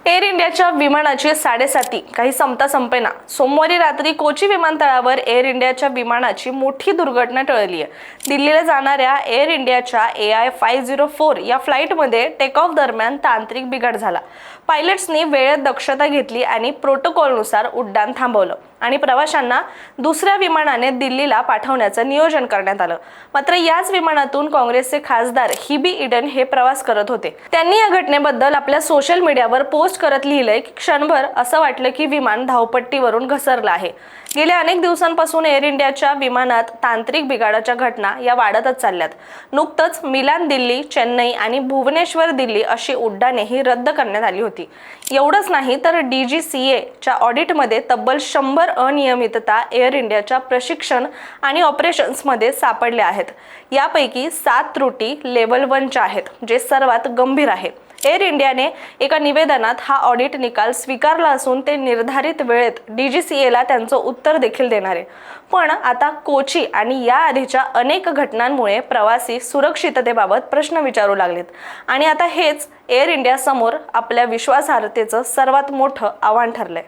Air इंडियाच्या विमानाची 7:30 काही संपता संपेना. सोमवारी रात्री कोची विमानतळावर एअर इंडियाच्या विमानाची मोठी दुर्घटना टळली आहे. दिल्लीला जाणाऱ्या एअर इंडियाच्या AI-504 या फ्लाईटमध्ये टेक ऑफ दरम्यान तांत्रिक बिघाड झाला. पायलट्सनी वेळेत दक्षता घेतली आणि प्रोटोकॉलनुसार उड्डाण थांबवलं आणि प्रवाशांना दुसऱ्या विमानाने दिल्लीला पाठवण्याचं नियोजन करण्यात आलं. मात्र याच विमानातून काँग्रेसचे खासदार हिबी ईडन हे प्रवास करत होते. त्यांनी या घटनेबद्दल आपल्या सोशल मीडियावर पोस्ट करत लिहिलंय की क्षणभर असं वाटलं की विमान धावपट्टीवरून घसरलं आहे. गेल्या अनेक दिवसांपासून एअर इंडियाच्या विमानात तांत्रिक बिघाडाच्या घटना या वाढतच चालल्यात. नुकतंच मिलान दिल्ली, चेन्नई आणि भुवनेश्वर दिल्ली अशी उड्डाणेही रद्द करण्यात आली होती. एवढंच नाही तर DGCAच्या ऑडिटमध्ये तब्बल 100 अनियमितता एअर इंडियाच्या प्रशिक्षण आणि ऑपरेशन्समध्ये सापडल्या आहेत. यापैकी 7 त्रुटी लेव्हल 1च्या आहेत, जे सर्वात गंभीर आहे. एअर इंडियाने एका निवेदनात हा ऑडिट निकाल स्वीकारला असून ते निर्धारित वेळेत DGCAला त्यांचं उत्तर देखील देणार आहे. पण आता कोची आणि या आधीच्या अनेक घटनांमुळे प्रवासी सुरक्षिततेबाबत प्रश्न विचारू लागलेत आणि आता हेच एअर इंडिया समोर आपल्या विश्वासार्हतेचं सर्वात मोठं आव्हान ठरलंय.